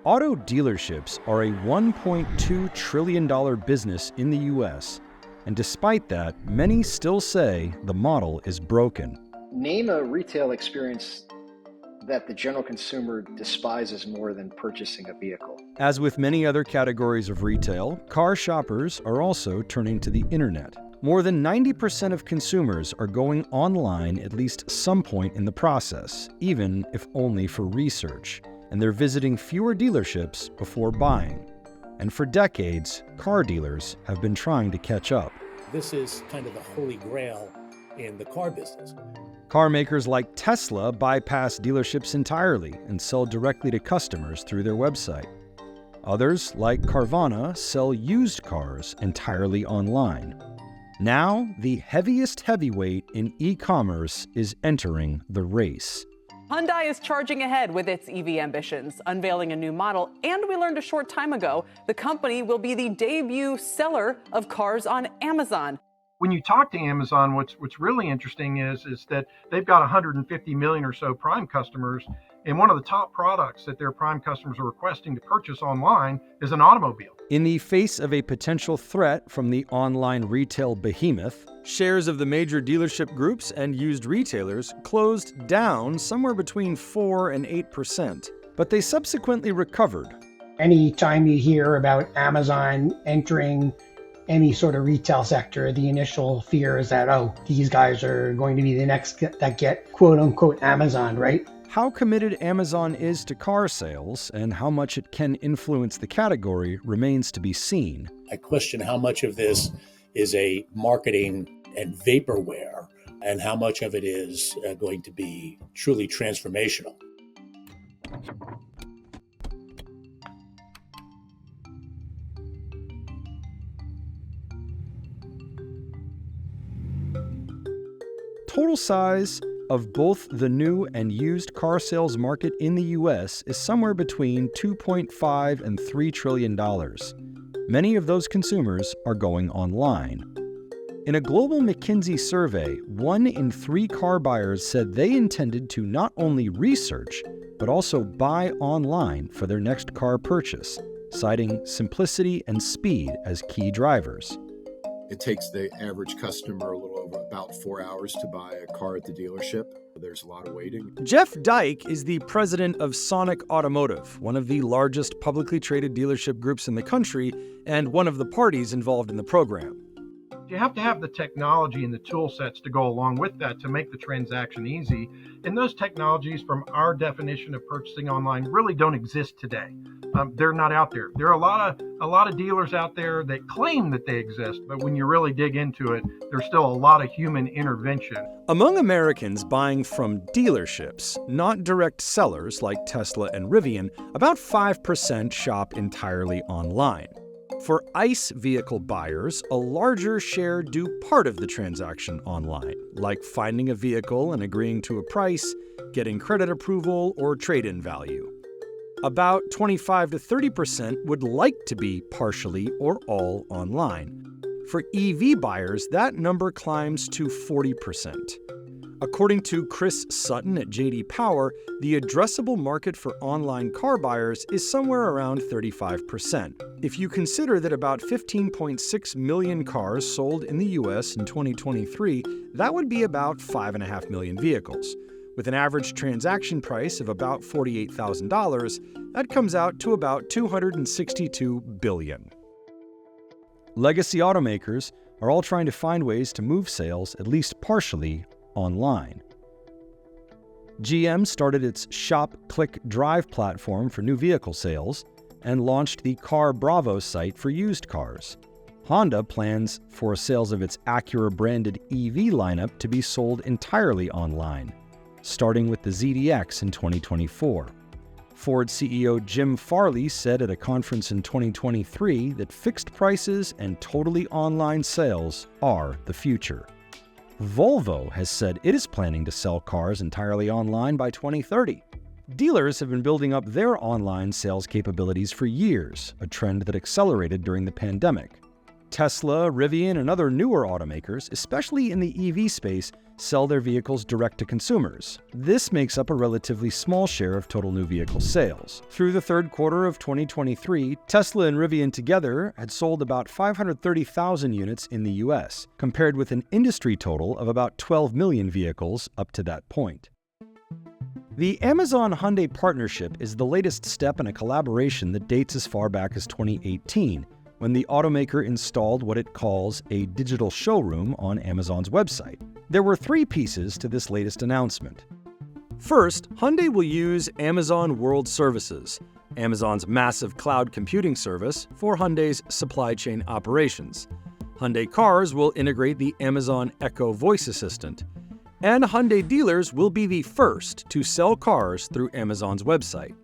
Auto dealerships are a $1.2 trillion business in the U.S., and despite that, many still say the model is broken. Name a retail experience that the general consumer despises more than purchasing a vehicle. As with many other categories of retail, car shoppers are also turning to the internet. More than 90% of consumers are going online at least some point in the process, even if only for research, and they're visiting fewer dealerships before buying. And for decades, car dealers have been trying to catch up. This is kind of the holy grail in the car business. Car makers like Tesla bypass dealerships entirely and sell directly to customers through their website. Others, like Carvana, sell used cars entirely online. Now, the heaviest heavyweight in e-commerce is entering the race. Hyundai is charging ahead with its EV ambitions, unveiling a new model, and we learned a short time ago the company will be the debut seller of cars on Amazon. When you talk to Amazon, what's really interesting is that they've got 150 million or so Prime customers, and one of the top products that their Prime customers are requesting to purchase online is an automobile. In the face of a potential threat from the online retail behemoth, shares of the major dealership groups and used retailers closed down somewhere between 4 and 8%, but they subsequently recovered. Anytime you hear about Amazon entering any sort of retail sector, the initial fear is that, oh, these guys are going to be the next that get quote-unquote Amazon, right? How committed Amazon is to car sales and how much it can influence the category remains to be seen. I question how much of this is a marketing and vaporware and how much of it is going to be truly transformational. Total size of both the new and used car sales market in the U.S. is somewhere between $2.5 and $3 trillion. Many of those consumers are going online. In a global McKinsey survey, 1 in 3 car buyers said they intended to not only research, but also buy online for their next car purchase, citing simplicity and speed as key drivers. It takes the average customer a little over about 4 hours to buy a car at the dealership. There's a lot of waiting. Jeff Dyke is the president of Sonic Automotive, one of the largest publicly traded dealership groups in the country and one of the parties involved in the program. You have to have the technology and the tool sets to go along with that to make the transaction easy. And those technologies, from our definition of purchasing online, really don't exist today. They're not out there. There are a lot of dealers out there that claim that they exist, but when you really dig into it, there's still a lot of human intervention. Among Americans buying from dealerships, not direct sellers like Tesla and Rivian, about 5% shop entirely online. For ICE vehicle buyers, a larger share do part of the transaction online, like finding a vehicle and agreeing to a price, getting credit approval, or trade-in value. About 25 to 30% would like to be partially or all online. For EV buyers, that number climbs to 40%. According to Chris Sutton at J.D. Power, the addressable market for online car buyers is somewhere around 35%. If you consider that about 15.6 million cars sold in the U.S. in 2023, that would be about 5.5 million vehicles. With an average transaction price of about $48,000, that comes out to about $262 billion. Legacy automakers are all trying to find ways to move sales, at least partially, online. GM started its Shop, Click, Drive platform for new vehicle sales and launched the Car Bravo site for used cars. Honda plans for sales of its Acura-branded EV lineup to be sold entirely online, starting with the ZDX in 2024. Ford CEO Jim Farley said at a conference in 2023 that fixed prices and totally online sales are the future. Volvo has said it is planning to sell cars entirely online by 2030. Dealers have been building up their online sales capabilities for years, a trend that accelerated during the pandemic. Tesla, Rivian, and other newer automakers, especially in the EV space, sell their vehicles direct to consumers. This makes up a relatively small share of total new vehicle sales. Through the third quarter of 2023, Tesla and Rivian together had sold about 530,000 units in the US, compared with an industry total of about 12 million vehicles up to that point. The Amazon-Hyundai partnership is the latest step in a collaboration that dates as far back as 2018, when the automaker installed what it calls a digital showroom on Amazon's website. There were three pieces to this latest announcement. First, Hyundai will use Amazon World Services, Amazon's massive cloud computing service for Hyundai's supply chain operations. Hyundai cars will integrate the Amazon Echo voice assistant, and Hyundai dealers will be the first to sell cars through Amazon's website.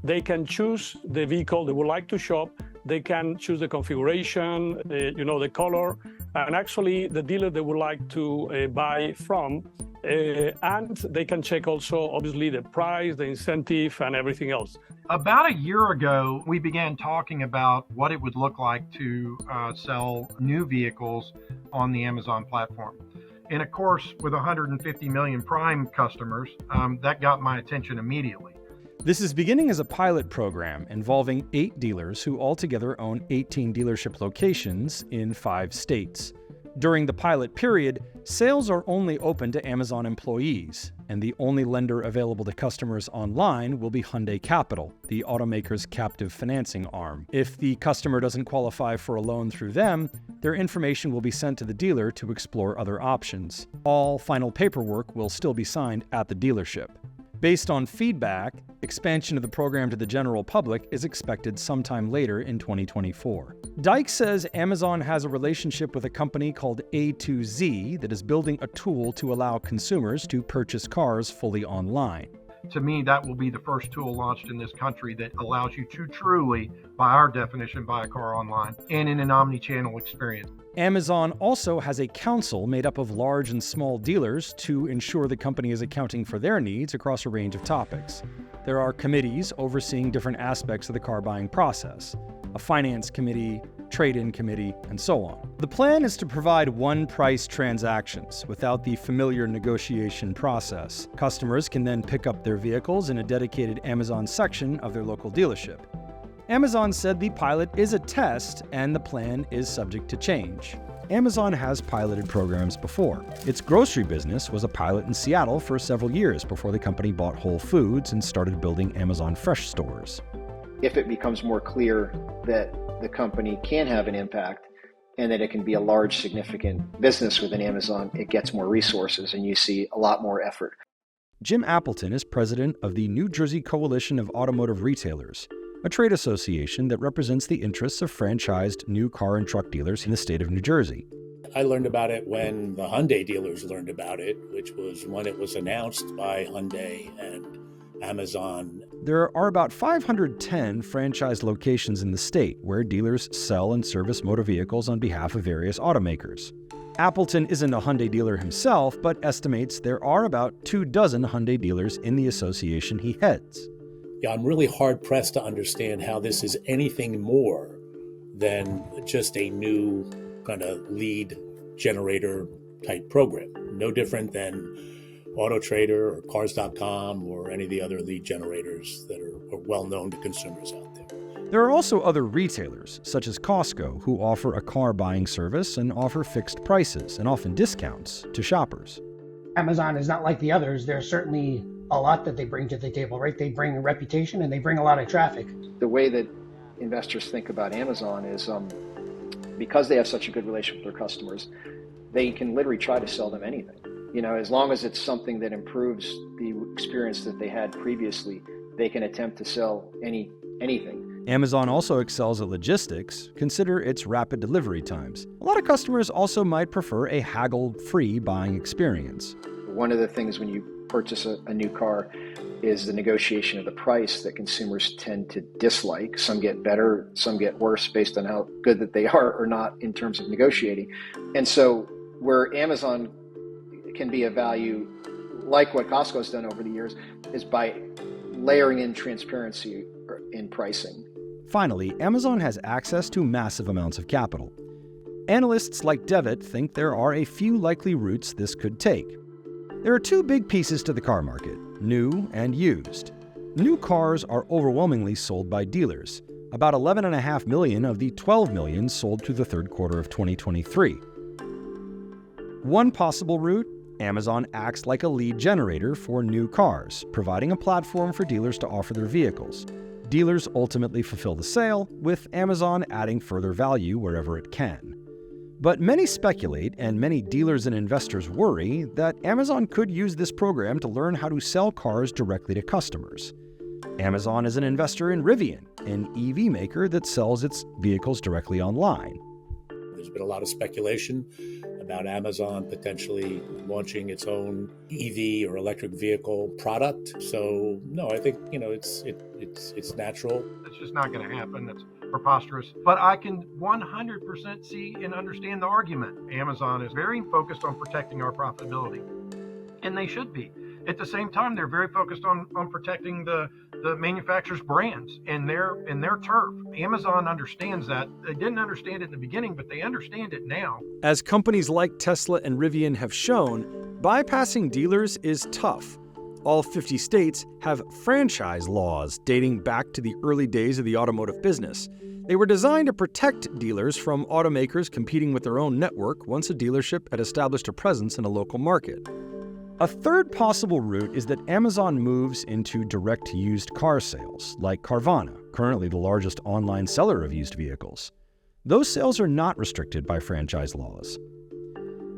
They can choose the vehicle they would like to shop. They can choose the configuration, the color, and actually the dealer they would like to buy from. And they can check also, obviously, the price, the incentive, and everything else. About a year ago, we began talking about what it would look like to sell new vehicles on the Amazon platform. And of course, with 150 million Prime customers, that got my attention immediately. This is beginning as a pilot program involving 8 dealers who altogether own 18 dealership locations in 5 states. During the pilot period, sales are only open to Amazon employees, and the only lender available to customers online will be Hyundai Capital, the automaker's captive financing arm. If the customer doesn't qualify for a loan through them, their information will be sent to the dealer to explore other options. All final paperwork will still be signed at the dealership. Based on feedback, expansion of the program to the general public is expected sometime later in 2024. Dyke says Amazon has a relationship with a company called A2Z that is building a tool to allow consumers to purchase cars fully online. To me, that will be the first tool launched in this country that allows you to truly, by our definition, buy a car online and in an omni-channel experience. Amazon also has a council made up of large and small dealers to ensure the company is accounting for their needs across a range of topics. There are committees overseeing different aspects of the car buying process, a finance committee, trade-in committee, and so on. The plan is to provide one-price transactions without the familiar negotiation process. Customers can then pick up their vehicles in a dedicated Amazon section of their local dealership. Amazon said the pilot is a test and the plan is subject to change. Amazon has piloted programs before. Its grocery business was a pilot in Seattle for several years before the company bought Whole Foods and started building Amazon Fresh stores. If it becomes more clear that the company can have an impact and that it can be a large, significant business within Amazon, it gets more resources and you see a lot more effort. Jim Appleton is president of the New Jersey Coalition of Automotive Retailers, a trade association that represents the interests of franchised new car and truck dealers in the state of New Jersey. I learned about it when the Hyundai dealers learned about it, which was when it was announced by Hyundai and Amazon. There are about 510 franchised locations in the state where dealers sell and service motor vehicles on behalf of various automakers. Appleton isn't a Hyundai dealer himself, but estimates there are about 24 Hyundai dealers in the association he heads. Yeah, I'm really hard-pressed to understand how this is anything more than just a new kind of lead generator type program. No different than AutoTrader or Cars.com or any of the other lead generators that are well-known to consumers out there. There are also other retailers, such as Costco, who offer a car buying service and offer fixed prices and often discounts to shoppers. Amazon is not like the others. There's certainly a lot that they bring to the table, right? They bring a reputation and they bring a lot of traffic. The way that investors think about Amazon is because they have such a good relationship with their customers, they can literally try to sell them anything. You know, as long as it's something that improves the experience that they had previously, they can attempt to sell anything. Amazon also excels at logistics. Consider its rapid delivery times. A lot of customers also might prefer a haggle-free buying experience. One of the things when you purchase a new car is the negotiation of the price that consumers tend to dislike. Some get better, some get worse based on how good that they are or not in terms of negotiating. And so where Amazon can be a value, like what Costco's done over the years, is by layering in transparency in pricing. Finally, Amazon has access to massive amounts of capital. Analysts like Devitt think there are a few likely routes this could take. There are two big pieces to the car market, new and used. New cars are overwhelmingly sold by dealers, about 11.5 million of the 12 million sold through the third quarter of 2023. One possible route, Amazon acts like a lead generator for new cars, providing a platform for dealers to offer their vehicles. Dealers ultimately fulfill the sale, with Amazon adding further value wherever it can. But many speculate, and many dealers and investors worry, that Amazon could use this program to learn how to sell cars directly to customers. Amazon is an investor in Rivian, an EV maker that sells its vehicles directly online. There's been a lot of speculation about Amazon potentially launching its own EV or electric vehicle product. So no, I think it's natural. It's just not going to happen. That's preposterous. But I can 100% see and understand the argument. Amazon is very focused on protecting our profitability, and they should be. At the same time, they're very focused on protecting the manufacturer's brands and their turf. Amazon understands that. They didn't understand it in the beginning, but they understand it now. As companies like Tesla and Rivian have shown, bypassing dealers is tough. All 50 states have franchise laws dating back to the early days of the automotive business. They were designed to protect dealers from automakers competing with their own network once a dealership had established a presence in a local market. A third possible route is that Amazon moves into direct used car sales, like Carvana, currently the largest online seller of used vehicles. Those sales are not restricted by franchise laws.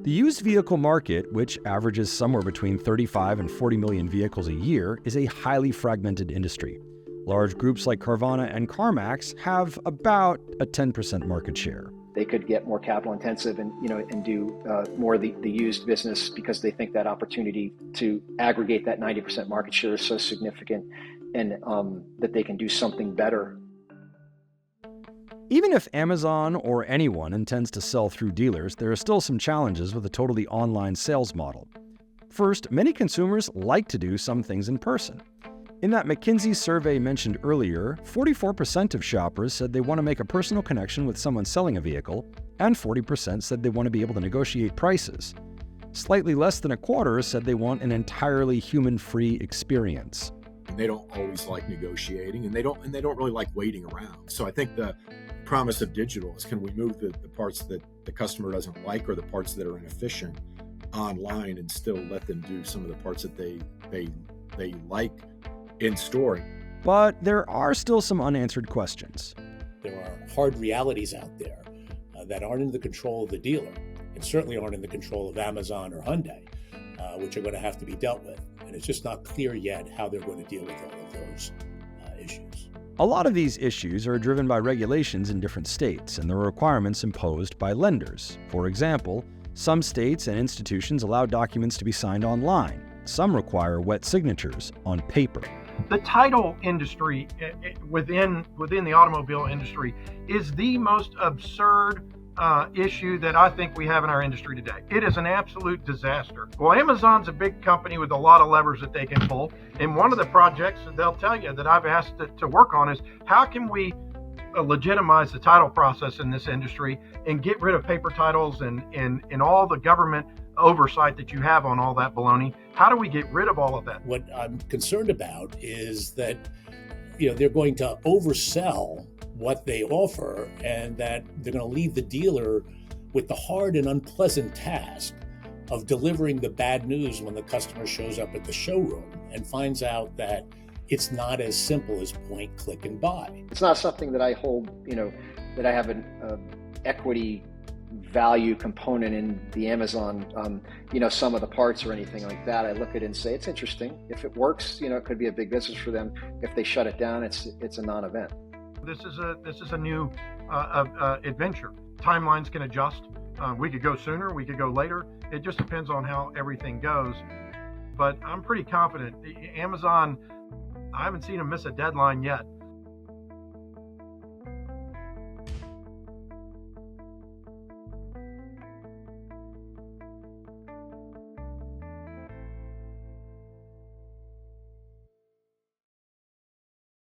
The used vehicle market, which averages somewhere between 35 and 40 million vehicles a year, is a highly fragmented industry. Large groups like Carvana and CarMax have about a 10% market share. They could get more capital intensive and do more of the used business because they think that opportunity to aggregate that 90% market share is so significant, and that they can do something better. Even if Amazon or anyone intends to sell through dealers, there are still some challenges with a totally online sales model. First, many consumers like to do some things in person. In that McKinsey survey mentioned earlier, 44% of shoppers said they want to make a personal connection with someone selling a vehicle, and 40% said they want to be able to negotiate prices. Slightly less than a quarter said they want an entirely human-free experience. They don't always like negotiating, and they don't really like waiting around. So I think the promise of digital is, can we move the parts that the customer doesn't like or the parts that are inefficient online and still let them do some of the parts that they like in store. But there are still some unanswered questions. There are hard realities out there that aren't in the control of the dealer, and certainly aren't in the control of Amazon or Hyundai, which are going to have to be dealt with. And it's just not clear yet how they're going to deal with all of those issues. A lot of these issues are driven by regulations in different states and the requirements imposed by lenders. For example, some states and institutions allow documents to be signed online. Some require wet signatures on paper. The title industry within the automobile industry is the most absurd issue that I think we have in our industry today. It is an absolute disaster. Well, Amazon's a big company with a lot of levers that they can pull. And one of the projects that they'll tell you that I've asked to work on is, how can we legitimize the title process in this industry and get rid of paper titles and all the government oversight that you have on all that baloney? How do we get rid of all of that? What I'm concerned about is that they're going to oversell what they offer, and that they're going to leave the dealer with the hard and unpleasant task of delivering the bad news when the customer shows up at the showroom and finds out that it's not as simple as point, click, and buy. It's not something that I hold, that I have an equity value component in the Amazon, some of the parts or anything like that. I look at it and say, it's interesting. If it works, it could be a big business for them. If they shut it down, it's a non-event. This is a new adventure. Timelines can adjust. We could go sooner, we could go later. It just depends on how everything goes. But I'm pretty confident. Amazon, I haven't seen them miss a deadline yet.